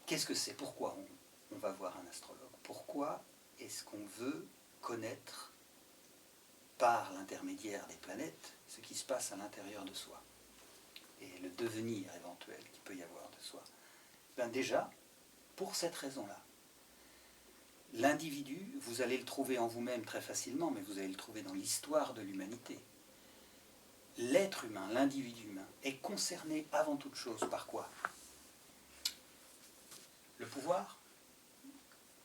qu'est-ce que c'est? Pourquoi on va voir un astrologue? Pourquoi est-ce qu'on veut connaître par l'intermédiaire des planètes ce qui se passe à l'intérieur de soi et le devenir éventuel qu'il peut y avoir de soi? Ben déjà, pour cette raison-là, l'individu, vous allez le trouver en vous-même très facilement, mais vous allez le trouver dans l'histoire de l'humanité. L'être humain, l'individu humain, est concerné avant toute chose par quoi? Le pouvoir?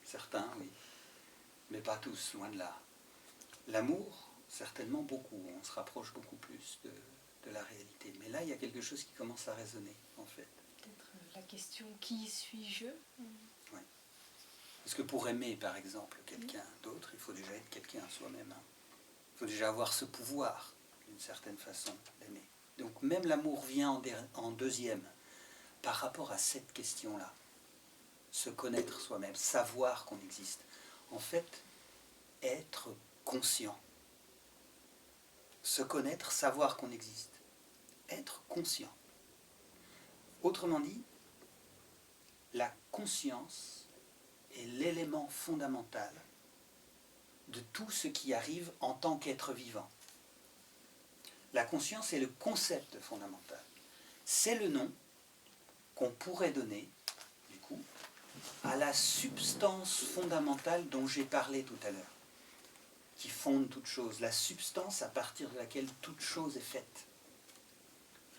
Certains, oui, mais pas tous, loin de là. L'amour? Certainement beaucoup, on se rapproche beaucoup plus de la réalité. Mais là, il y a quelque chose qui commence à résonner, en fait. Peut-être la question « qui suis-je » Oui. Parce que pour aimer, par exemple, quelqu'un d'autre, il faut déjà être quelqu'un soi-même. Il faut déjà avoir ce pouvoir, d'une certaine façon, d'aimer. Donc même l'amour vient en deuxième, par rapport à cette question-là. Se connaître soi-même, savoir qu'on existe. En fait, être conscient. Se connaître, savoir qu'on existe. Être conscient. Autrement dit, la conscience est l'élément fondamental de tout ce qui arrive en tant qu'être vivant. La conscience est le concept fondamental. C'est le nom qu'on pourrait donner, du coup, à la substance fondamentale dont j'ai parlé tout à l'heure, qui fonde toute chose, la substance à partir de laquelle toute chose est faite.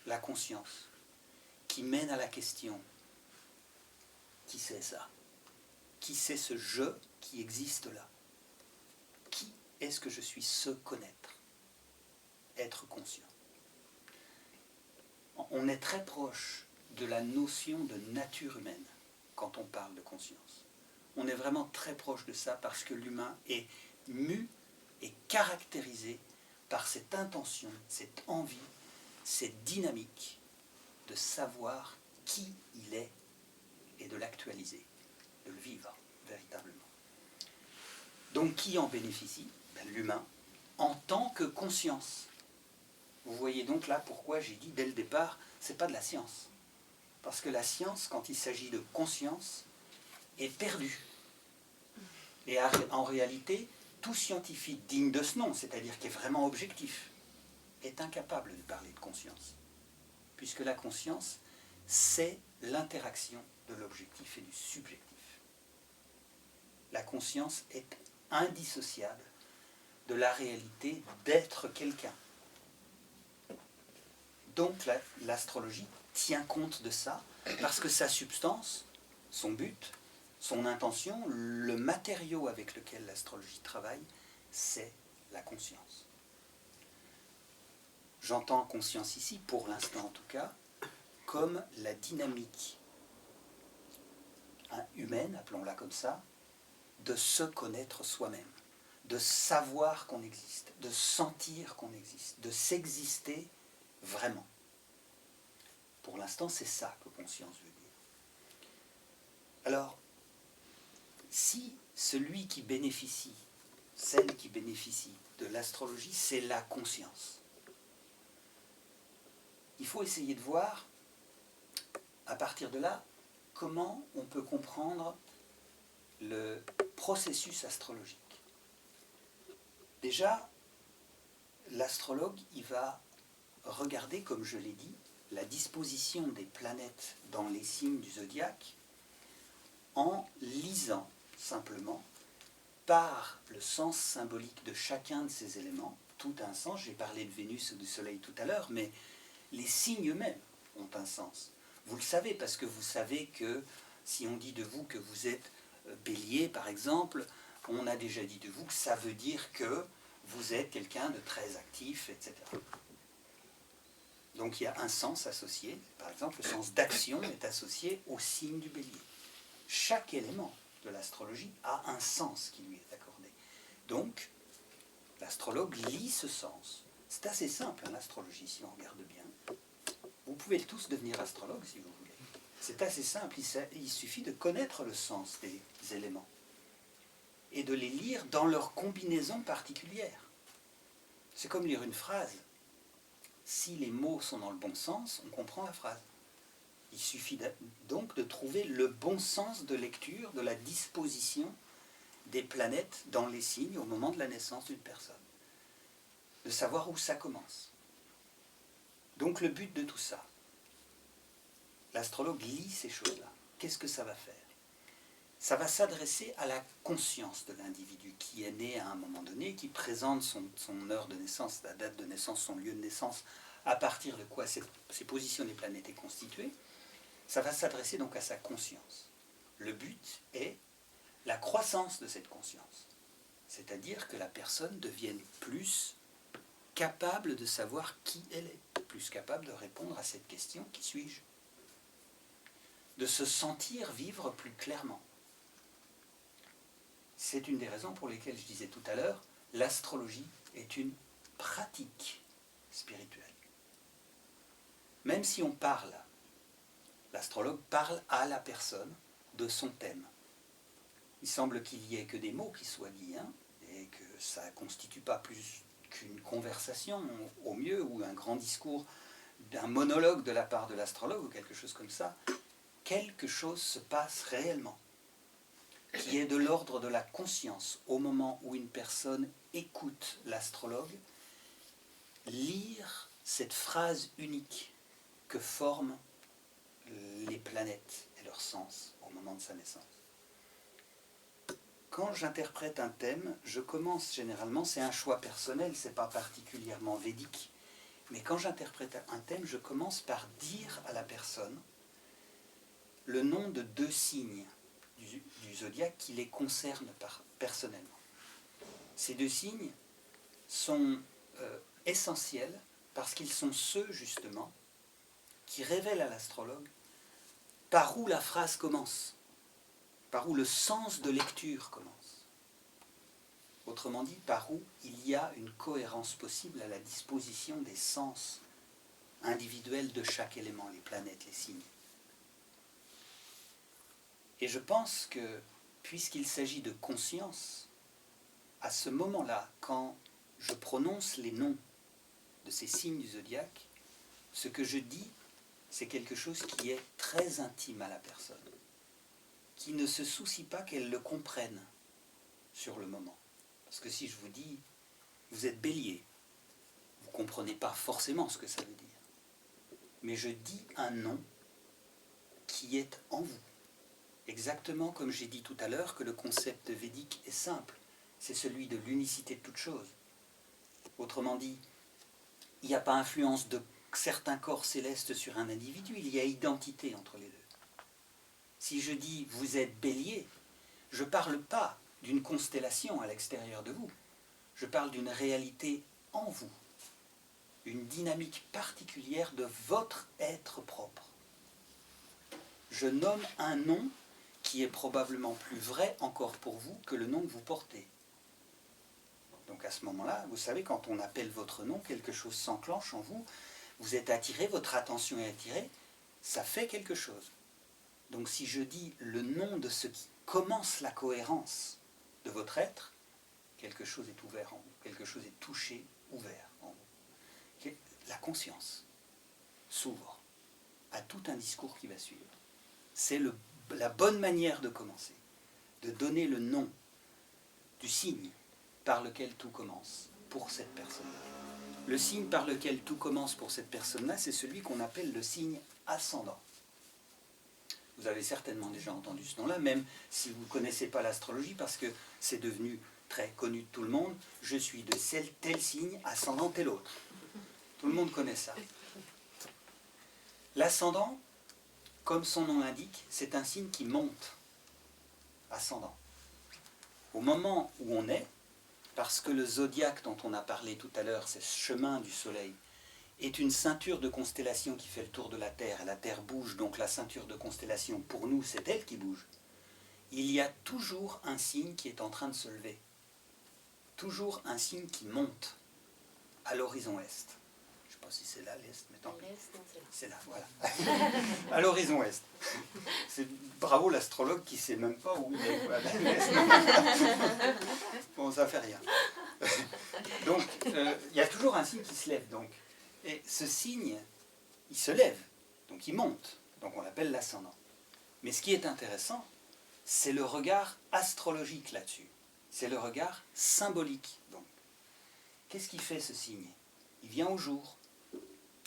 La conscience, qui mène à la question, qui c'est ça? Qui c'est ce je qui existe là? Qui est-ce que je suis? Se connaître, être conscient. On est très proche de la notion de nature humaine quand on parle de conscience. On est vraiment très proche de ça parce que l'humain est mu et caractérisé par cette intention, cette envie, cette dynamique de savoir qui il est et de l'actualiser, de le vivre véritablement. Donc qui en bénéficie? Ben, l'humain, en tant que conscience. Vous voyez donc là pourquoi j'ai dit dès le départ, ce n'est pas de la science. Parce que la science, quand il s'agit de conscience, est perdue. Et en réalité, tout scientifique digne de ce nom, c'est-à-dire qui est vraiment objectif, est incapable de parler de conscience. Puisque la conscience, c'est l'interaction de l'objectif et du subjectif. La conscience est indissociable de la réalité d'être quelqu'un. Donc l'astrologie tient compte de ça, parce que sa substance, son but, son intention, le matériau avec lequel l'astrologie travaille, c'est la conscience. J'entends conscience ici, pour l'instant en tout cas, comme la dynamique humaine, appelons-la comme ça, de se connaître soi-même, de savoir qu'on existe, de sentir qu'on existe, de s'exister vraiment. Pour l'instant, c'est ça que conscience veut dire. Alors, si celui qui bénéficie, celle qui bénéficie de l'astrologie, c'est la conscience, il faut essayer de voir, à partir de là, comment on peut comprendre le processus astrologique. Déjà, l'astrologue, il va regarder, comme je l'ai dit, la disposition des planètes dans les signes du zodiaque en lisant simplement par le sens symbolique de chacun de ces éléments, tout un sens. J'ai parlé de Vénus et du Soleil tout à l'heure, mais les signes eux-mêmes ont un sens. Vous le savez parce que vous savez que si on dit de vous que vous êtes Bélier, par exemple, on a déjà dit de vous que ça veut dire que vous êtes quelqu'un de très actif, etc. Donc il y a un sens associé, par exemple le sens d'action est associé au signe du Bélier. Chaque élément de l'astrologie a un sens qui lui est accordé. Donc l'astrologue lit ce sens. C'est assez simple en astrologie si on regarde bien. Vous pouvez tous devenir astrologue si vous voulez. C'est assez simple, il suffit de connaître le sens des éléments et de les lire dans leur combinaison particulière. C'est comme lire une phrase. Si les mots sont dans le bon sens, on comprend la phrase. Il suffit donc de trouver le bon sens de lecture de la disposition des planètes dans les signes au moment de la naissance d'une personne. De savoir où ça commence. Donc le but de tout ça, l'astrologue lit ces choses-là. Qu'est-ce que ça va faire? Ça va s'adresser à la conscience de l'individu qui est né à un moment donné, qui présente son heure de naissance, la date de naissance, son lieu de naissance, à partir de quoi ces positions des planètes est constituée. Ça va s'adresser donc à sa conscience. Le but est la croissance de cette conscience. C'est-à-dire que la personne devienne plus capable de savoir qui elle est, plus capable de répondre à cette question, qui suis-je? De se sentir vivre plus clairement. C'est une des raisons pour lesquelles je disais tout à l'heure, l'astrologie est une pratique spirituelle. Même si on parle, l'astrologue parle à la personne de son thème. Il semble qu'il n'y ait que des mots qui soient dits, et que ça ne constitue pas plus qu'une conversation, au mieux, ou un grand discours, d'un monologue de la part de l'astrologue, ou quelque chose comme ça. Quelque chose se passe réellement, qui est de l'ordre de la conscience, au moment où une personne écoute l'astrologue, lire cette phrase unique que forment les planètes et leur sens au moment de sa naissance. Quand j'interprète un thème, je commence généralement, c'est un choix personnel, c'est pas particulièrement védique, mais quand j'interprète un thème, je commence par dire à la personne le nom de 2 signes du zodiaque qui les concernent personnellement. Ces 2 signes sont essentiels parce qu'ils sont ceux, justement, qui révèlent à l'astrologue par où la phrase commence, par où le sens de lecture commence. Autrement dit, par où il y a une cohérence possible à la disposition des sens individuels de chaque élément, les planètes, les signes. Et je pense que, puisqu'il s'agit de conscience, à ce moment-là, quand je prononce les noms de ces signes du zodiaque, ce que je dis, c'est quelque chose qui est très intime à la personne, qui ne se soucie pas qu'elle le comprenne sur le moment. Parce que si je vous dis, vous êtes bélier, vous ne comprenez pas forcément ce que ça veut dire. Mais je dis un nom qui est en vous. Exactement comme j'ai dit tout à l'heure que le concept védique est simple, c'est celui de l'unicité de toute chose. Autrement dit, il n'y a pas influence de certains corps célestes sur un individu, il y a identité entre les deux. Si je dis vous êtes bélier, je ne parle pas d'une constellation à l'extérieur de vous, je parle d'une réalité en vous, une dynamique particulière de votre être propre. Je nomme un nom qui est probablement plus vrai encore pour vous que le nom que vous portez. Donc à ce moment-là, vous savez, quand on appelle votre nom, quelque chose s'enclenche en vous, vous êtes attiré, votre attention est attirée, ça fait quelque chose. Donc si je dis le nom de ce qui commence la cohérence de votre être, quelque chose est ouvert en vous, quelque chose est touché, ouvert en vous. La conscience s'ouvre à tout un discours qui va suivre. C'est la bonne manière de commencer, de donner le nom du signe par lequel tout commence pour cette personne-là. Le signe par lequel tout commence pour cette personne-là, c'est celui qu'on appelle le signe ascendant. Vous avez certainement déjà entendu ce nom-là, même si vous ne connaissez pas l'astrologie, parce que c'est devenu très connu de tout le monde. Je suis de tel signe, ascendant tel autre. Tout le monde connaît ça. L'ascendant, comme son nom l'indique, c'est un signe qui monte, ascendant. Au moment où on est, parce que le zodiaque dont on a parlé tout à l'heure, c'est ce chemin du soleil, est une ceinture de constellations qui fait le tour de la Terre, et la Terre bouge, donc la ceinture de constellations, pour nous, c'est elle qui bouge. Il y a toujours un signe qui est en train de se lever. Toujours un signe qui monte à l'horizon est. Je ne sais pas si c'est là l'est, mais tant pis. C'est là, voilà. À l'horizon est. C'est bravo l'astrologue qui ne sait même pas où il est. Bon, ça ne fait rien. Donc, il y a toujours un signe qui se lève. Donc. Et ce signe, il se lève, donc il monte. Donc on l'appelle l'ascendant. Mais ce qui est intéressant, c'est le regard astrologique là-dessus. C'est le regard symbolique. Donc, qu'est-ce qui fait ce signe? Il vient au jour.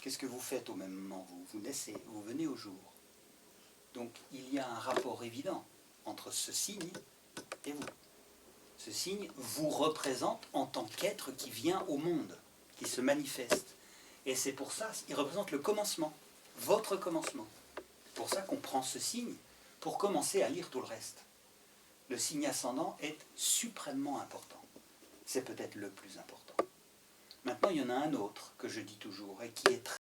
Qu'est-ce que vous faites au même moment? Vous naissez, vous venez au jour. Donc il y a un rapport évident entre ce signe et vous. Ce signe vous représente en tant qu'être qui vient au monde, qui se manifeste. Et c'est pour ça, il représente le commencement, votre commencement. C'est pour ça qu'on prend ce signe pour commencer à lire tout le reste. Le signe ascendant est suprêmement important. C'est peut-être le plus important. Maintenant, il y en a un autre que je dis toujours et qui est très